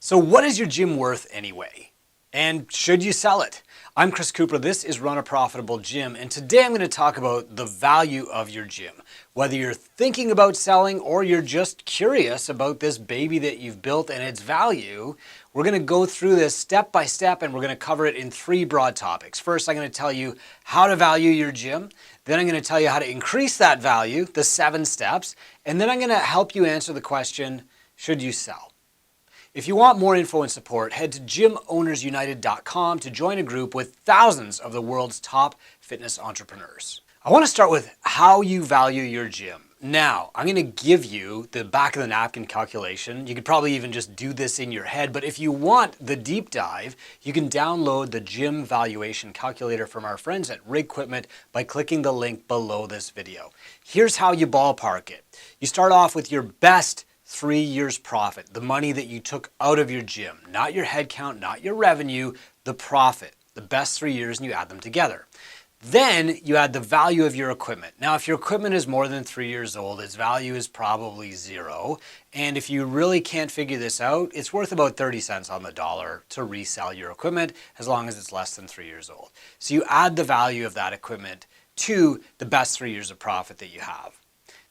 So what is your gym worth anyway? And should you sell it? I'm Chris Cooper, this is Run a Profitable Gym, and today I'm going to talk about the value of your gym. Whether you're thinking about selling or you're just curious about this baby that you've built and its value, we're going to go through this step by step and we're going to cover it in three broad topics. First, I'm going to tell you how to value your gym. Then I'm going to tell you how to increase that value, the 7 steps, and then I'm going to help you answer the question, should you sell? If you want more info and support, head to gymownersunited.com to join a group with thousands of the world's top fitness entrepreneurs. I want to start with how you value your gym. Now, I'm going to give you the back of the napkin calculation. You could probably even just do this in your head, but if you want the deep dive, you can download the gym valuation calculator from our friends at Rigquipment by clicking the link below this video. Here's how you ballpark it. You start off with your best 3 years profit, the money that you took out of your gym, not your head count, not your revenue, the profit, the best 3 years, and you add them together. Then you add the value of your equipment. Now, if your equipment is more than 3 years old, its value is probably 0. And if you really can't figure this out, it's worth about 30 cents on the dollar to resell your equipment as long as it's less than 3 years old. So you add the value of that equipment to the best 3 years of profit that you have.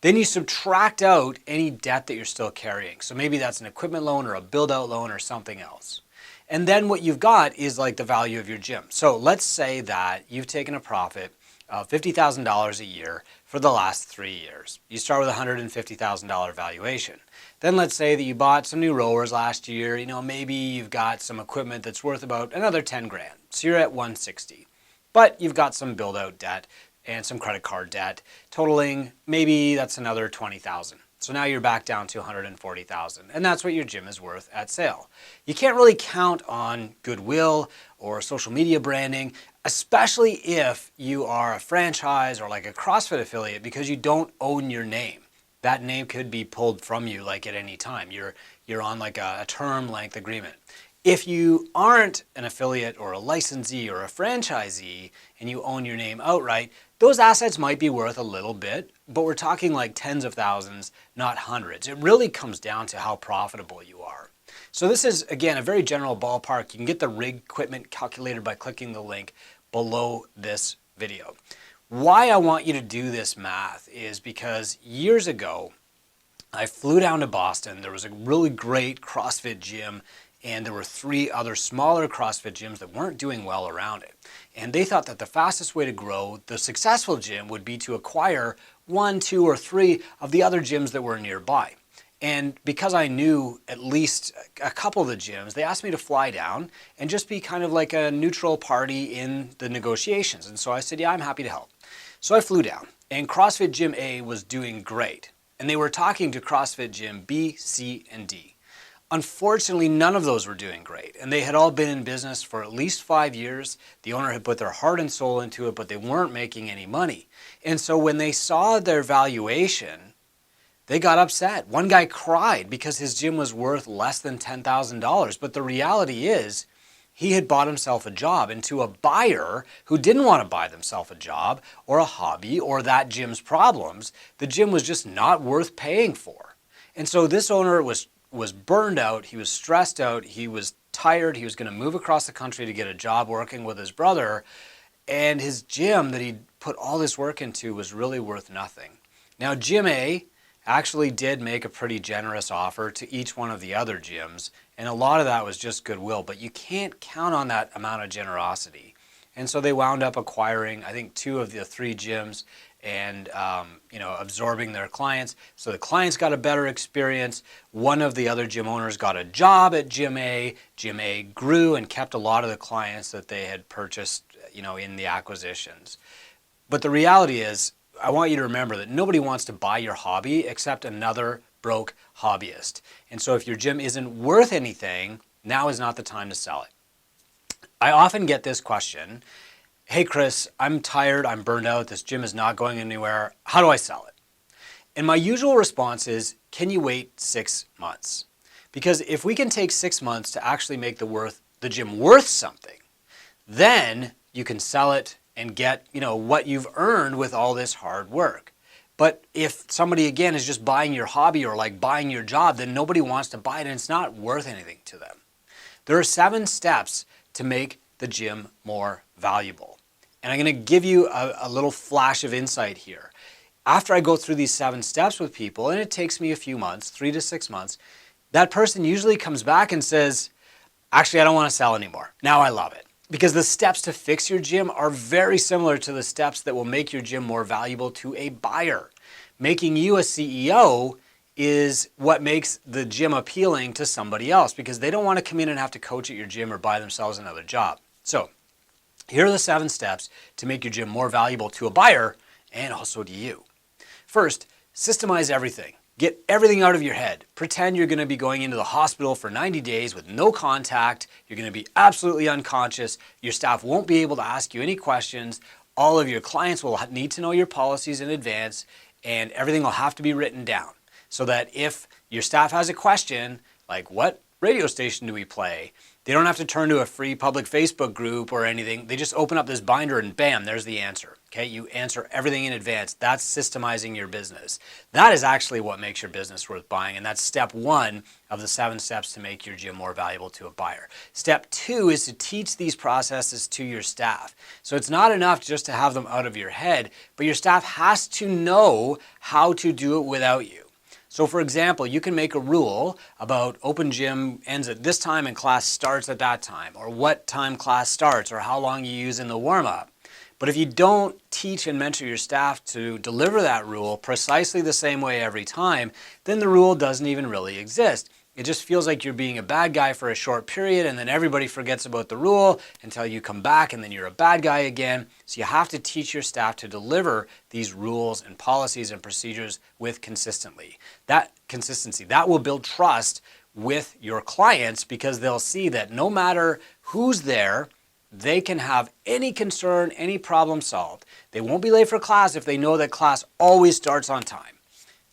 Then you subtract out any debt that you're still carrying. So maybe that's an equipment loan or a build-out loan or something else. And then what you've got is like the value of your gym. So let's say that you've taken a profit of $50,000 a year for the last 3 years. You start with a $150,000 valuation. Then let's say that you bought some new rowers last year. Maybe you've got some equipment that's worth about another 10 grand. So you're at 160. But you've got some build-out debt and some credit card debt, totaling maybe that's another 20,000. So now you're back down to 140,000, and that's what your gym is worth at sale. You can't really count on goodwill or social media branding, especially if you are a franchise or like a CrossFit affiliate, because you don't own your name. That name could be pulled from you like at any time. You're on like a term length agreement. If you aren't an affiliate or a licensee or a franchisee and you own your name outright, those assets might be worth a little bit, but we're talking like tens of thousands, not hundreds. It really comes down to how profitable you are. So this is, again, a very general ballpark. You can get the Rigquipment calculator by clicking the link below this video. Why I want you to do this math is because years ago, I flew down to Boston. There was a really great CrossFit gym, and there were 3 other smaller CrossFit gyms that weren't doing well around it. And they thought that the fastest way to grow the successful gym would be to acquire 1, 2, or 3 of the other gyms that were nearby. And because I knew at least a couple of the gyms, they asked me to fly down and just be kind of like a neutral party in the negotiations. And so I said, yeah, I'm happy to help. So I flew down, and CrossFit Gym A was doing great. And they were talking to CrossFit Gym B, C, and D. Unfortunately, none of those were doing great, and they had all been in business for at least 5 years. The owner had put their heart and soul into it, but they weren't making any money. And so when they saw their valuation, they got upset. One guy cried because his gym was worth less than $10,000, but the reality is he had bought himself a job, and to a buyer who didn't want to buy themselves a job or a hobby or that gym's problems, the gym was just not worth paying for. And so this owner was burned out, he was stressed out, he was tired, he was going to move across the country to get a job working with his brother, and his gym that he'd put all this work into was really worth nothing. Now, Gym A actually did make a pretty generous offer to each one of the other gyms, and a lot of that was just goodwill, but you can't count on that amount of generosity. And so they wound up acquiring, I think, 2 of the 3 gyms and absorbing their clients. So the clients got a better experience. One of the other gym owners got a job at Gym A. Gym A grew and kept a lot of the clients that they had purchased, in the acquisitions. But the reality is, I want you to remember that nobody wants to buy your hobby except another broke hobbyist. And so if your gym isn't worth anything, now is not the time to sell it. I often get this question, hey Chris, I'm tired, I'm burned out, this gym is not going anywhere, how do I sell it? And my usual response is, can you wait 6 months? Because if we can take 6 months to actually make the gym worth something, then you can sell it and get what you've earned with all this hard work. But if somebody, again, is just buying your hobby or like buying your job, then nobody wants to buy it and it's not worth anything to them. There are 7 steps to make the gym more valuable. And I'm going to give you a little flash of insight here. After I go through these 7 steps with people, and it takes me a few months, 3 to 6 months, that person usually comes back and says, actually, I don't want to sell anymore. Now I love it. Because the steps to fix your gym are very similar to the steps that will make your gym more valuable to a buyer. Making you a CEO is what makes the gym appealing to somebody else because they don't want to come in and have to coach at your gym or buy themselves another job. So here are the 7 steps to make your gym more valuable to a buyer and also to you. First, systemize everything. Get everything out of your head. Pretend you're going to be going into the hospital for 90 days with no contact. You're going to be absolutely unconscious. Your staff won't be able to ask you any questions. All of your clients will need to know your policies in advance, and everything will have to be written down so that if your staff has a question, like what radio station do we play, they don't have to turn to a free public Facebook group or anything. They just open up this binder and bam, there's the answer. Okay, you answer everything in advance. That's systemizing your business. That is actually what makes your business worth buying, and that's step 1 of the 7 steps to make your gym more valuable to a buyer. Step 2 is to teach these processes to your staff. So it's not enough just to have them out of your head, but your staff has to know how to do it without you. So for example, you can make a rule about open gym ends at this time and class starts at that time, or what time class starts, or how long you use in the warm-up. But if you don't teach and mentor your staff to deliver that rule precisely the same way every time, then the rule doesn't even really exist. It just feels like you're being a bad guy for a short period and then everybody forgets about the rule until you come back and then you're a bad guy again. So you have to teach your staff to deliver these rules and policies and procedures with consistency. That will build trust with your clients because they'll see that no matter who's there, they can have any concern, any problem solved. They won't be late for class if they know that class always starts on time.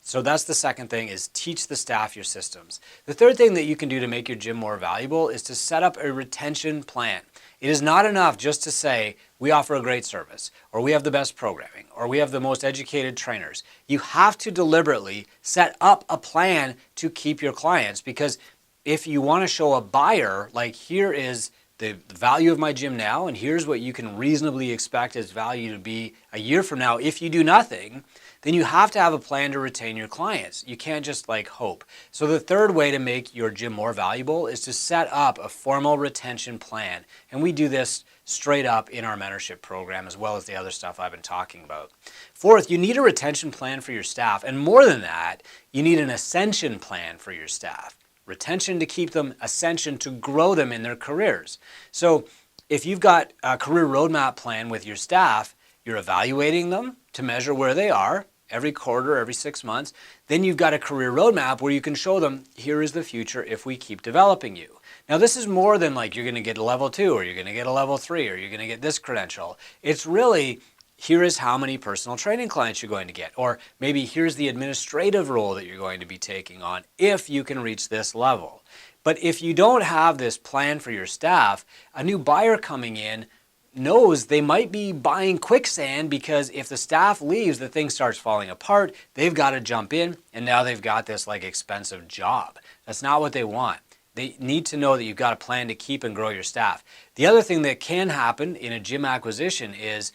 So that's the second thing, is teach the staff your systems. The third thing that you can do to make your gym more valuable is to set up a retention plan. It is not enough just to say, we offer a great service, or we have the best programming, or we have the most educated trainers. You have to deliberately set up a plan to keep your clients, because if you want to show a buyer, like, here is the value of my gym now, and here's what you can reasonably expect its value to be a year from now if you do nothing, then you have to have a plan to retain your clients. You can't just hope. So the third way to make your gym more valuable is to set up a formal retention plan. And we do this straight up in our mentorship program as well as the other stuff I've been talking about. Fourth, you need a retention plan for your staff. And more than that, you need an ascension plan for your staff. Retention to keep them, ascension to grow them in their careers. So if you've got a career roadmap plan with your staff, you're evaluating them to measure where they are every quarter, every 6 months. Then you've got a career roadmap where you can show them, here is the future if we keep developing you. Now this is more than you're going to get a level 2 or you're going to get a level 3 or you're going to get this credential. It's really, here is how many personal training clients you're going to get. Or maybe here's the administrative role that you're going to be taking on if you can reach this level. But if you don't have this plan for your staff, a new buyer coming in knows they might be buying quicksand, because if the staff leaves, the thing starts falling apart. They've got to jump in, and now they've got this expensive job. That's not what they want. They need to know that you've got a plan to keep and grow your staff. The other thing that can happen in a gym acquisition is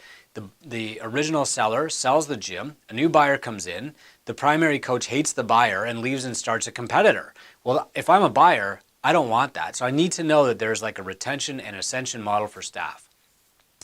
the original seller sells the gym, a new buyer comes in, the primary coach hates the buyer and leaves and starts a competitor. Well, if I'm a buyer, I don't want that. So I need to know that there's a retention and ascension model for staff.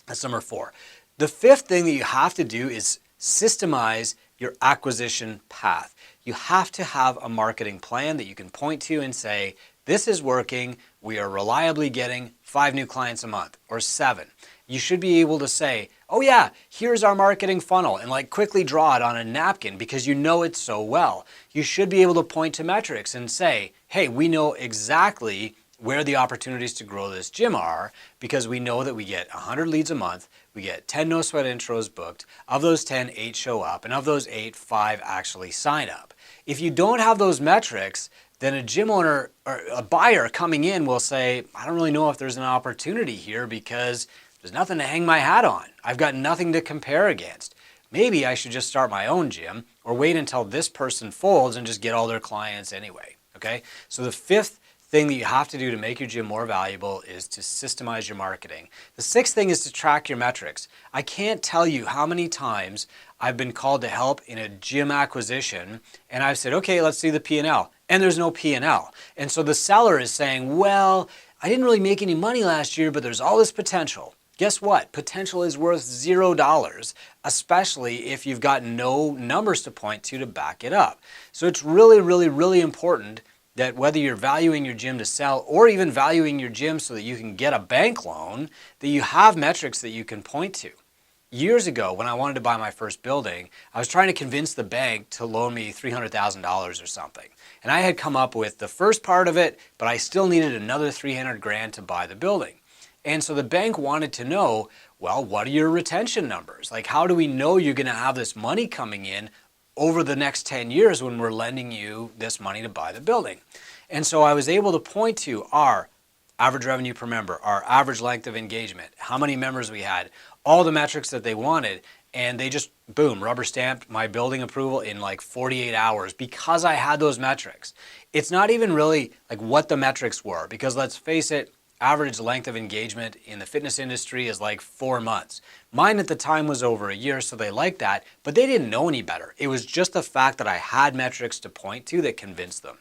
That's number 4. The fifth thing that you have to do is systemize your acquisition path. You have to have a marketing plan that you can point to and say, this is working. We are reliably getting 5 new clients a month or 7. You should be able to say, oh yeah, here's our marketing funnel, and quickly draw it on a napkin because you know it so well. You should be able to point to metrics and say, hey, we know exactly where the opportunities to grow this gym are, because we know that we get 100 leads a month, we get 10 no sweat intros booked, of those 10, 8 show up, and of those 8, 5 actually sign up. If you don't have those metrics, then a gym owner or a buyer coming in will say, I don't really know if there's an opportunity here because there's nothing to hang my hat on. I've got nothing to compare against. Maybe I should just start my own gym, or wait until this person folds and just get all their clients anyway, okay? So the fifth thing that you have to do to make your gym more valuable is to systemize your marketing. The sixth thing is to track your metrics. I can't tell you how many times I've been called to help in a gym acquisition and I've said, okay, let's see the P&L. And there's no P&L. And so the seller is saying, well, I didn't really make any money last year, but there's all this potential. Guess what? Potential is worth $0, especially if you've got no numbers to point to back it up. So it's really, really, really important that whether you're valuing your gym to sell or even valuing your gym so that you can get a bank loan, that you have metrics that you can point to. Years ago, when I wanted to buy my first building, I was trying to convince the bank to loan me $300,000 or something. And I had come up with the first part of it, but I still needed another 300 grand to buy the building. And so the bank wanted to know, well, what are your retention numbers? Like, how do we know you're going to have this money coming in over the next 10 years when we're lending you this money to buy the building? And so I was able to point to our average revenue per member, our average length of engagement, how many members we had, all the metrics that they wanted, and they just, boom, rubber stamped my building approval in like 48 hours because I had those metrics. It's not even really like what the metrics were, because let's face it, average length of engagement in the fitness industry is like 4 months. Mine at the time was over a year, so they liked that, but they didn't know any better. It was just the fact that I had metrics to point to that convinced them.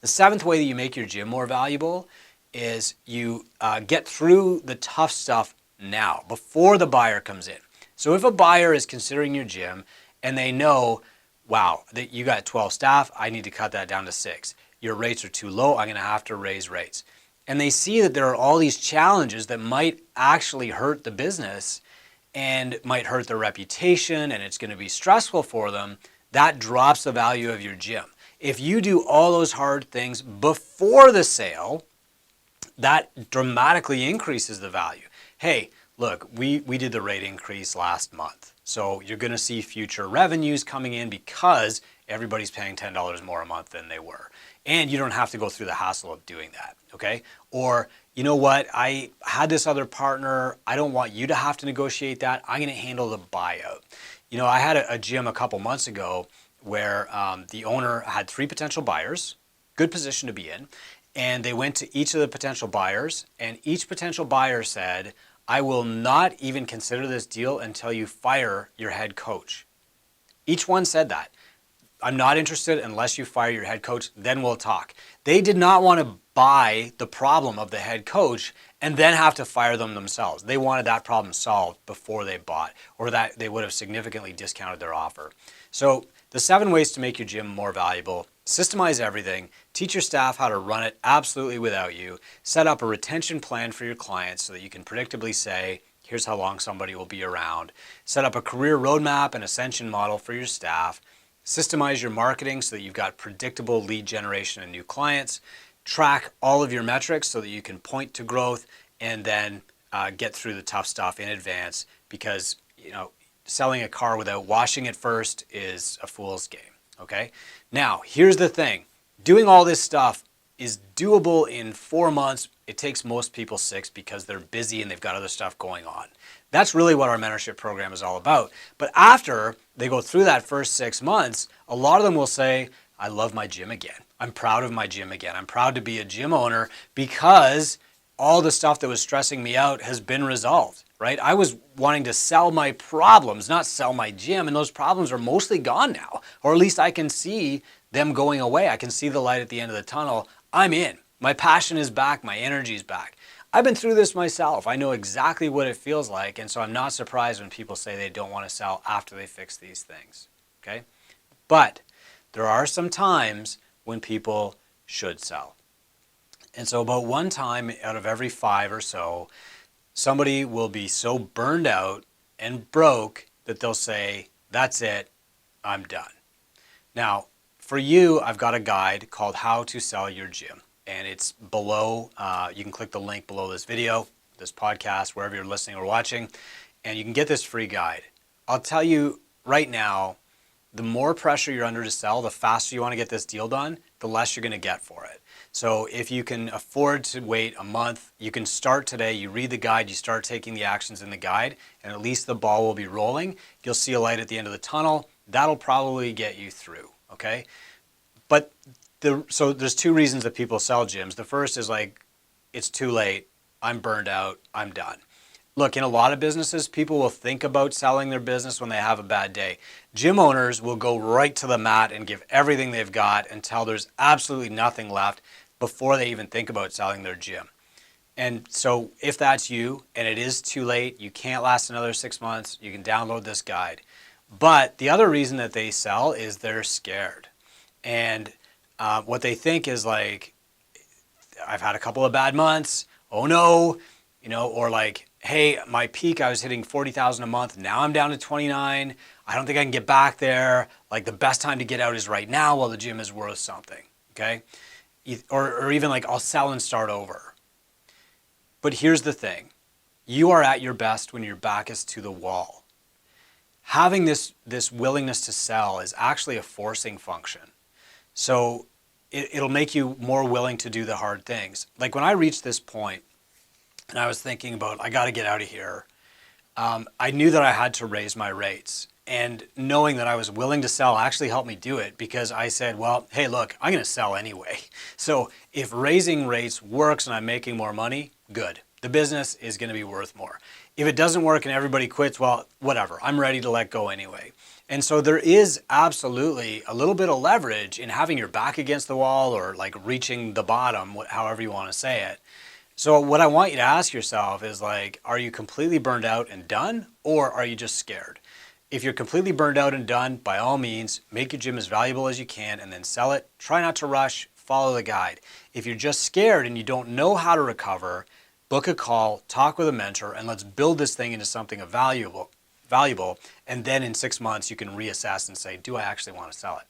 The seventh way that you make your gym more valuable is you get through the tough stuff now, before the buyer comes in. So if a buyer is considering your gym and they know, wow, that you got 12 staff, I need to cut that down to 6. Your rates are too low, I'm gonna have to raise rates. And they see that there are all these challenges that might actually hurt the business and might hurt their reputation, and it's gonna be stressful for them, that drops the value of your gym. If you do all those hard things before the sale, that dramatically increases the value. Hey, look, we did the rate increase last month. So you're gonna see future revenues coming in because everybody's paying $10 more a month than they were. And you don't have to go through the hassle of doing that, okay? Or, you know what, I had this other partner, I don't want you to have to negotiate that, I'm gonna handle the buyout. You know, I had a gym a couple months ago where the owner had 3 potential buyers, good position to be in, and they went to each of the potential buyers, and each potential buyer said, I will not even consider this deal until you fire your head coach. Each one said that. I'm not interested unless you fire your head coach, then we'll talk. They did not want to buy the problem of the head coach and then have to fire them themselves. They wanted that problem solved before they bought, or that they would have significantly discounted their offer. So the 7 ways to make your gym more valuable: systemize everything, teach your staff how to run it absolutely without you, set up a retention plan for your clients so that you can predictably say, here's how long somebody will be around, set up a career roadmap and ascension model for your staff, systemize your marketing so that you've got predictable lead generation and new clients, track all of your metrics so that you can point to growth, and then get through the tough stuff in advance, because, you know, selling a car without washing it first is a fool's game, okay? Now, here's the thing. Doing all this stuff is doable in 4 months. It takes most people 6 because they're busy and they've got other stuff going on. That's really what our mentorship program is all about. But after they go through that first 6 months, a lot of them will say, I love my gym again. I'm proud of my gym again. I'm proud to be a gym owner because all the stuff that was stressing me out has been resolved, right? I was wanting to sell my problems, not sell my gym, and those problems are mostly gone now, or at least I can see them going away. I can see the light at the end of the tunnel. I'm in. My passion is back. My energy is back. I've been through this myself. I know exactly what it feels like, and so I'm not surprised when people say they don't want to sell after they fix these things, okay? But there are some times when people should sell. And so about 1 time out of every 5 or so, somebody will be so burned out and broke that they'll say, that's it, I'm done. Now, for you, I've got a guide called How to Sell Your Gym. And it's below, you can click the link below this video, this podcast, wherever you're listening or watching, and you can get this free guide. I'll tell you right now, the more pressure you're under to sell, the faster you want to get this deal done, the less you're going to get for it. So if you can afford to wait a month, you can start today, you read the guide, you start taking the actions in the guide, and at least the ball will be rolling. You'll see a light at the end of the tunnel, That'll probably get you through, okay? But so there's two reasons that people sell gyms. The first is like, it's too late, I'm burned out, I'm done. Look, in a lot of businesses, people will think about selling their business when they have a bad day. Gym owners will go right to the mat and give everything they've got until there's absolutely nothing left before they even think about selling their gym. And so if that's you and it is too late, you can't last another 6 months, you can download this guide. But the other reason that they sell is they're scared. And what they think is like, I've had a couple of bad months, oh no, or like, hey, my peak, I was hitting 40,000 a month. Now I'm down to 29. I don't think I can get back there. Like the best time to get out is right now while the gym is worth something, okay? Or even like, I'll sell and start over. But here's the thing. You are at your best when your back is to the wall. Having this willingness to sell is actually a forcing function. So it'll make you more willing to do the hard things. Like when I reached this point and I was thinking about, I got to get out of here, I knew that I had to raise my rates. And knowing that I was willing to sell actually helped me do it, because I said, well, hey, look, I'm going to sell anyway. So if raising rates works and I'm making more money, good. The business is going to be worth more. If it doesn't work and everybody quits, well, whatever. I'm ready to let go anyway. And so there is absolutely a little bit of leverage in having your back against the wall, or like reaching the bottom, however you want to say it. So what I want you to ask yourself is like, are you completely burned out and done, or are you just scared? If you're completely burned out and done, by all means, make your gym as valuable as you can and then sell it. Try not to rush, follow the guide. If you're just scared and you don't know how to recover, book a call, talk with a mentor, and let's build this thing into something valuable. And then in 6 months, you can reassess and say, do I actually want to sell it?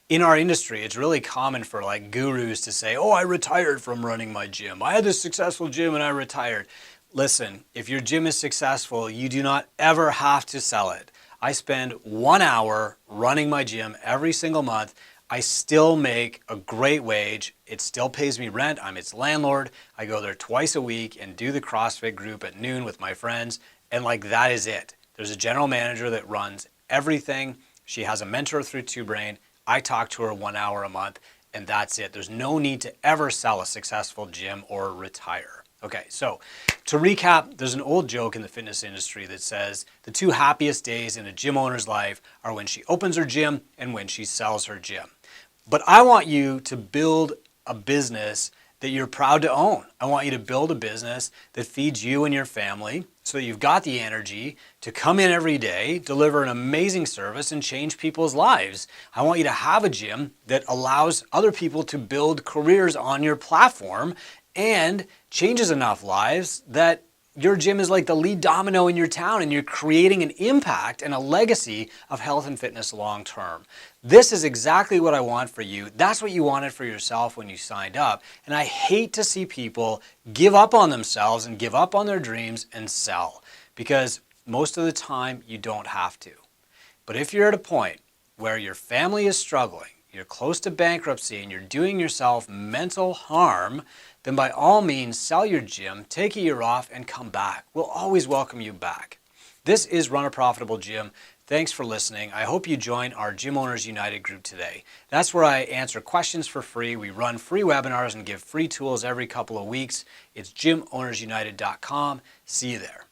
In our industry, it's really common for like gurus to say, oh, I retired from running my gym. I had this successful gym and I retired. Listen, if your gym is successful, you do not ever have to sell it. I spend 1 hour running my gym every single month. I still make a great wage. It still pays me rent. I'm its landlord. I go there twice a week and do the CrossFit group at noon with my friends. And like, that is it. There's a general manager that runs everything. She has a mentor through Two Brain. I talk to her 1 hour a month, and that's it. There's no need to ever sell a successful gym or retire. Okay, so to recap, there's an old joke in the fitness industry that says the two happiest days in a gym owner's life are when she opens her gym and when she sells her gym. But I want you to build a business that you're proud to own. I want you to build a business that feeds you and your family so that you've got the energy to come in every day, deliver an amazing service, and change people's lives. I want you to have a gym that allows other people to build careers on your platform and changes enough lives that your gym is like the lead domino in your town and you're creating an impact and a legacy of health and fitness long term. This is exactly what I want for you. That's what you wanted for yourself when you signed up. And I hate to see people give up on themselves and give up on their dreams and sell, because most of the time you don't have to. But if you're at a point where your family is struggling, you're close to bankruptcy, and you're doing yourself mental harm, then by all means, sell your gym, take a year off, and come back. We'll always welcome you back. This is Run a Profitable Gym. Thanks for listening. I hope you join our Gym Owners United group today. That's where I answer questions for free. We run free webinars and give free tools every couple of weeks. It's gymownersunited.com. See you there.